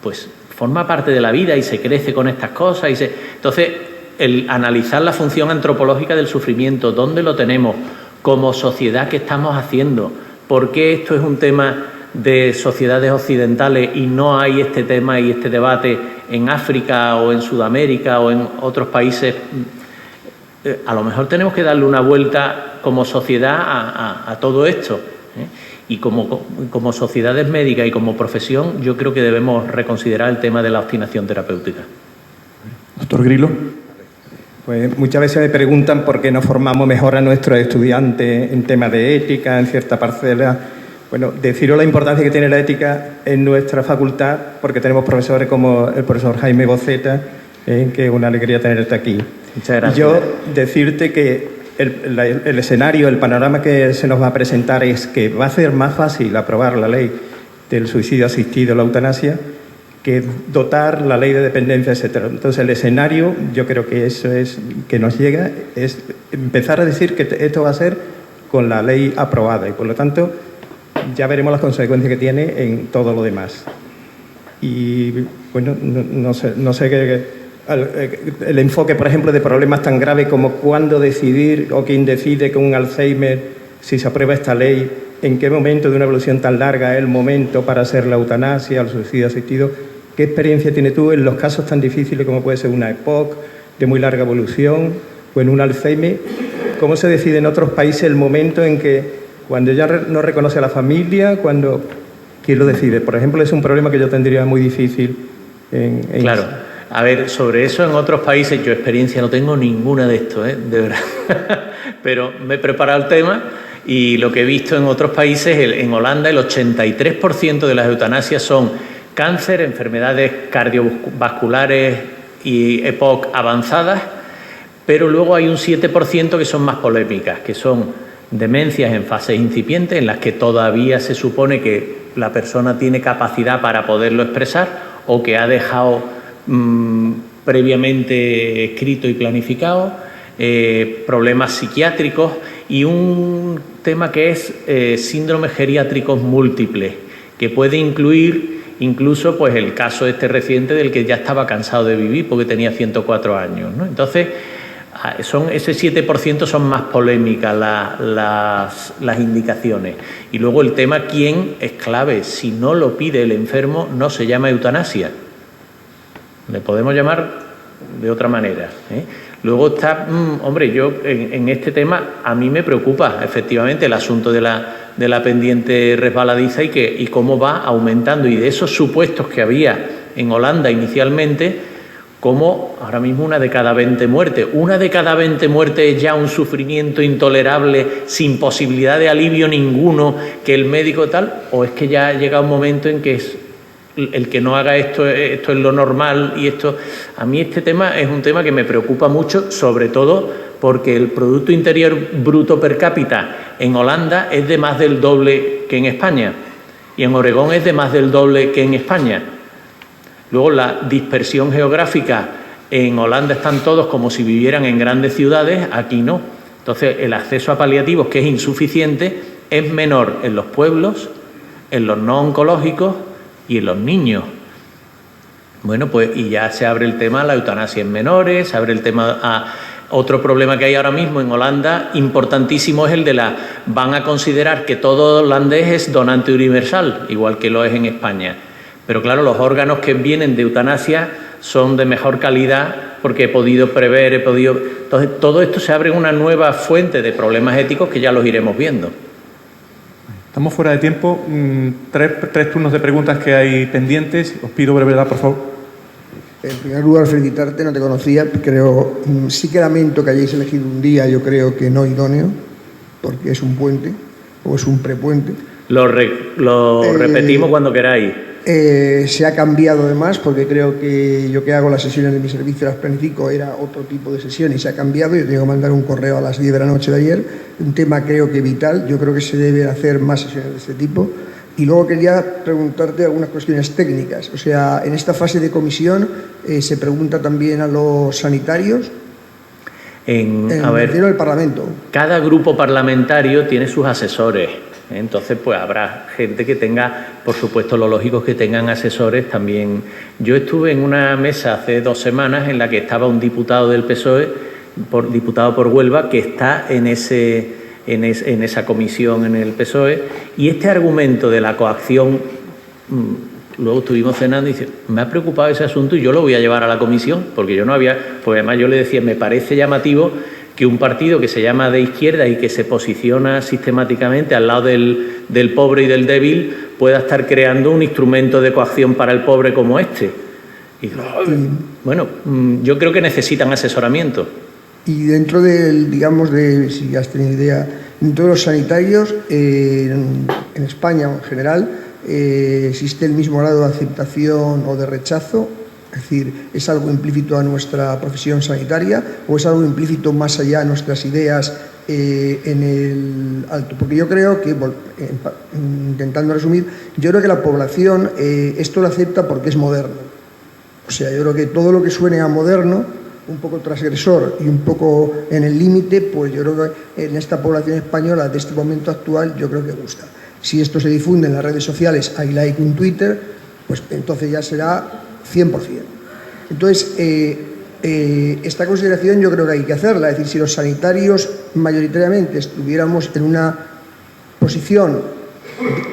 pues forma parte de la vida y se crece con estas cosas. Entonces, el analizar la función antropológica del sufrimiento, dónde lo tenemos, como sociedad, qué estamos haciendo, por qué esto es un tema de sociedades occidentales y no hay este tema y este debate en África o en Sudamérica o en otros países. A lo mejor tenemos que darle una vuelta como sociedad a todo esto, y como sociedades médicas y como profesión yo creo que debemos reconsiderar el tema de la obstinación terapéutica. Doctor Grilo. Pues muchas veces me preguntan por qué no formamos mejor a nuestros estudiantes en temas de ética, en cierta parcela. Bueno, deciros la importancia que tiene la ética en nuestra facultad, porque tenemos profesores como el profesor Jaime Boceta, que es una alegría tenerte aquí. Muchas gracias. Yo decirte que el escenario, el panorama que se nos va a presentar es que va a ser más fácil aprobar la ley del suicidio asistido, la eutanasia, que dotar la ley de dependencia, etcétera. Entonces, el escenario, yo creo que eso es que nos llega, es empezar a decir que esto va a ser con la ley aprobada y, por lo tanto, ya veremos las consecuencias que tiene en todo lo demás. Y, bueno, no sé qué... El enfoque, por ejemplo, de problemas tan graves como cuándo decidir o quién decide con un Alzheimer, si se aprueba esta ley, en qué momento de una evolución tan larga es el momento para hacer la eutanasia, el suicidio asistido. ¿Qué experiencia tienes tú en los casos tan difíciles como puede ser una EPOC de muy larga evolución o en un Alzheimer? ¿Cómo se decide en otros países el momento en que, cuando ya no reconoce a la familia, cuando... ¿Quién lo decide? Por ejemplo, es un problema que yo tendría muy difícil en Claro. A ver, sobre eso en otros países, yo experiencia no tengo ninguna de esto, de verdad. Pero me he preparado el tema y lo que he visto en otros países, en Holanda, el 83% de las eutanasias son cáncer, enfermedades cardiovasculares y EPOC avanzadas, pero luego hay un 7% que son más polémicas, que son demencias en fases incipientes, en las que todavía se supone que la persona tiene capacidad para poderlo expresar o que ha dejado previamente escrito y planificado, problemas psiquiátricos y un tema que es síndromes geriátricos múltiples, que puede incluir incluso pues el caso reciente del que ya estaba cansado de vivir porque tenía 104 años, ¿no? Entonces, ese 7% son más polémicas las indicaciones. Y luego el tema quién es clave. Si no lo pide el enfermo, no se llama eutanasia. Le podemos llamar de otra manera, ¿eh? Luego está, hombre, yo en este tema a mí me preocupa efectivamente el asunto de la pendiente resbaladiza y cómo va aumentando. Y de esos supuestos que había en Holanda inicialmente, como ahora mismo 1 de cada 20 muertes. 1 de cada 20 muertes es ya un sufrimiento intolerable, sin posibilidad de alivio ninguno, que el médico tal, o es que ya llega un momento en que es el que no haga esto es lo normal. Y esto, a mí este tema es un tema que me preocupa mucho, sobre todo porque el Producto Interior Bruto per cápita en Holanda es de más del doble que en España y en Oregón es de más del doble que en España. Luego la dispersión geográfica, en Holanda están todos como si vivieran en grandes ciudades, aquí no. Entonces el acceso a paliativos, que es insuficiente, es menor en los pueblos, en los no oncológicos y en los niños. Bueno, pues y ya se abre el tema a la eutanasia en menores, se abre el tema a otro problema que hay ahora mismo en Holanda, importantísimo, es el de van a considerar que todo holandés es donante universal, igual que lo es en España. Pero claro, los órganos que vienen de eutanasia son de mejor calidad porque he podido prever, Entonces, todo esto se abre una nueva fuente de problemas éticos que ya los iremos viendo. Estamos fuera de tiempo. Tres turnos de preguntas que hay pendientes. Os pido brevedad, por favor. En primer lugar, felicitarte, no te conocía. Creo, sí que lamento que hayáis elegido un día, yo creo que no idóneo, porque es un puente o es un prepuente. Lo repetimos cuando queráis. Se ha cambiado además, porque creo que yo que hago las sesiones de mi servicio, las planifico, era otro tipo de sesión y se ha cambiado. Yo tengo que mandar un correo a las 10 de la noche de ayer, un tema creo que vital. Yo creo que se debe hacer más sesiones de este tipo. Y luego quería preguntarte algunas cuestiones técnicas. O sea, en esta fase de comisión se pregunta también a los sanitarios. A ver, el Parlamento. Cada grupo parlamentario tiene sus asesores. Entonces, pues habrá gente que tenga, por supuesto, lo lógico es que tengan asesores también. Yo estuve en una mesa hace 2 semanas en la que estaba un diputado del PSOE, diputado por Huelva, que está en esa comisión en el PSOE, y este argumento de la coacción, luego estuvimos cenando y dice, me ha preocupado ese asunto y yo lo voy a llevar a la comisión, porque yo no había, pues además yo le decía, me parece llamativo que un partido que se llama de izquierda y que se posiciona sistemáticamente al lado del pobre y del débil pueda estar creando un instrumento de coacción para el pobre como este. Y bueno, yo creo que necesitan asesoramiento. Y dentro del, digamos, si has tenido idea, dentro de los sanitarios, en España en general, ¿existe el mismo grado de aceptación o de rechazo? Es decir, ¿es algo implícito a nuestra profesión sanitaria o es algo implícito más allá de nuestras ideas en el alto? Porque yo creo que, intentando resumir, yo creo que la población esto lo acepta porque es moderno. O sea, yo creo que todo lo que suene a moderno un poco transgresor y un poco en el límite, pues yo creo que en esta población española de este momento actual, yo creo que gusta. Si esto se difunde en las redes sociales, hay like en Twitter, pues entonces ya será 100%. Entonces, esta consideración yo creo que hay que hacerla. Es decir, si los sanitarios mayoritariamente estuviéramos en una posición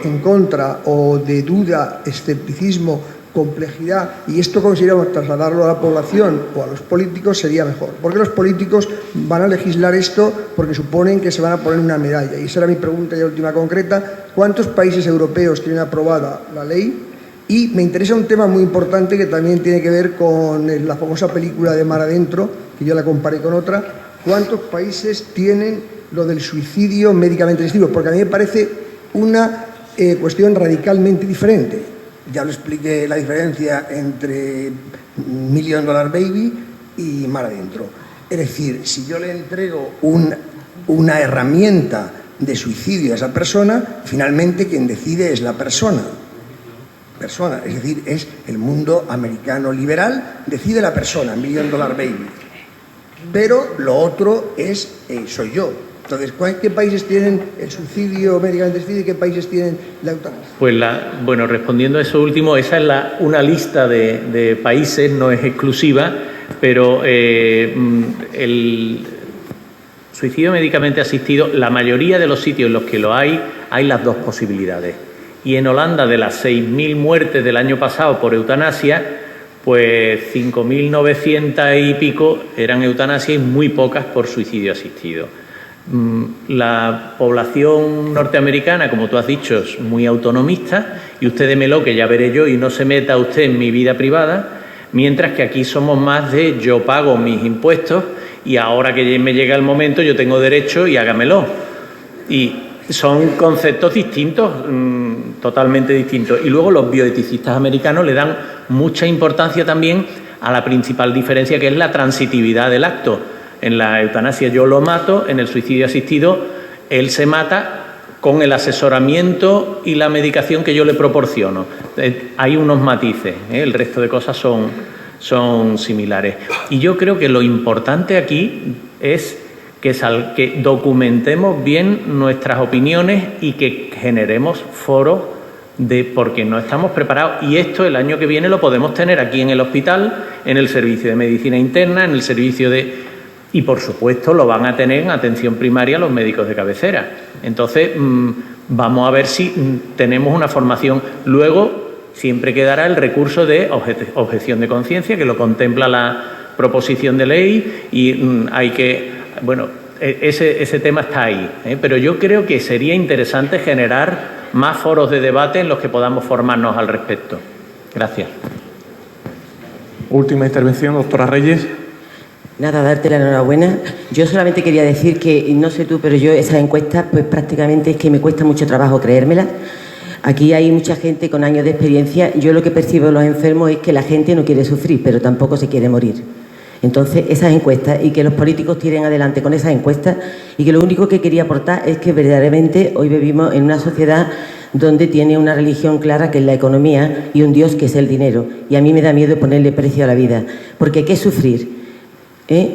en contra o de duda, escepticismo, complejidad, y esto consideramos trasladarlo a la población o a los políticos, sería mejor. Porque los políticos van a legislar esto porque suponen que se van a poner una medalla. Y esa era mi pregunta ya última concreta. ¿Cuántos países europeos tienen aprobada la ley? Y me interesa un tema muy importante que también tiene que ver con la famosa película de Mar Adentro, que yo la comparé con otra. ¿Cuántos países tienen lo del suicidio médicamente asistido? Porque a mí me parece una cuestión radicalmente diferente. Ya lo expliqué la diferencia entre $1 Million Baby y Mar Adentro. Es decir, si yo le entrego una herramienta de suicidio a esa persona, finalmente quien decide es la persona. Es decir, es el mundo americano liberal, decide la persona, $1 Million Baby. Pero lo otro soy yo. Entonces, ¿qué países tienen el suicidio médicamente asistido y qué países tienen la eutanasia? Pues bueno, respondiendo a eso último, esa es una lista de países, no es exclusiva, pero el suicidio médicamente asistido, la mayoría de los sitios en los que lo hay las dos posibilidades. Y en Holanda, de las 6.000 muertes del año pasado por eutanasia, pues 5.900 y pico eran eutanasia y muy pocas por suicidio asistido. La población norteamericana, como tú has dicho, es muy autonomista, y usted démelo que ya veré yo y no se meta usted en mi vida privada, mientras que aquí somos más de yo pago mis impuestos y ahora que me llega el momento yo tengo derecho y hágamelo. Y son conceptos distintos, totalmente distintos. Y luego los bioeticistas americanos le dan mucha importancia también a la principal diferencia, que es la transitividad del acto. En la eutanasia yo lo mato, en el suicidio asistido él se mata con el asesoramiento y la medicación que yo le proporciono. Hay unos matices, el resto de cosas son similares. Y yo creo que lo importante aquí es que documentemos bien nuestras opiniones y que generemos foros porque no estamos preparados. Y esto el año que viene lo podemos tener aquí en el hospital, en el servicio de medicina interna, en el servicio y por supuesto lo van a tener en atención primaria los médicos de cabecera. Entonces vamos a ver si tenemos una formación. Luego siempre quedará el recurso de objeción de conciencia, que lo contempla la proposición de ley, y hay que, bueno, ese tema está ahí, pero yo creo que sería interesante generar más foros de debate en los que podamos formarnos al respecto. Gracias. Última intervención, doctora Reyes. Nada, darte la enhorabuena. Yo solamente quería decir que, no sé tú, pero yo esas encuestas, pues prácticamente es que me cuesta mucho trabajo creérmelas. Aquí hay mucha gente con años de experiencia. Yo lo que percibo de los enfermos es que la gente no quiere sufrir, pero tampoco se quiere morir. Entonces, esas encuestas, y que los políticos tiren adelante con esas encuestas, y que lo único que quería aportar es que verdaderamente hoy vivimos en una sociedad donde tiene una religión clara, que es la economía, y un Dios, que es el dinero. Y a mí me da miedo ponerle precio a la vida, porque ¿qué es sufrir?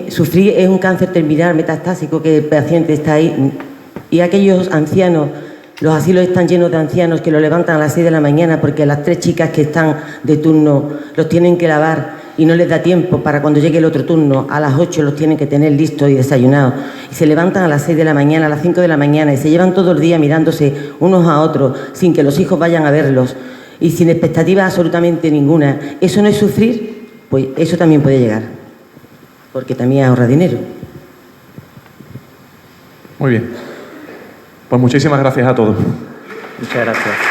Sufrir es un cáncer terminal metastásico, que el paciente está ahí, y aquellos ancianos, los asilos están llenos de ancianos que lo levantan a las 6 de la mañana porque las 3 chicas que están de turno los tienen que lavar y no les da tiempo para cuando llegue el otro turno, a las 8 los tienen que tener listos y desayunados, y se levantan a las 6 de la mañana, a las 5 de la mañana, y se llevan todo el día mirándose unos a otros sin que los hijos vayan a verlos y sin expectativa absolutamente ninguna. ¿Eso no es sufrir? Pues eso también puede llegar, porque también ahorra dinero. Muy bien. Pues muchísimas gracias a todos. Muchas gracias.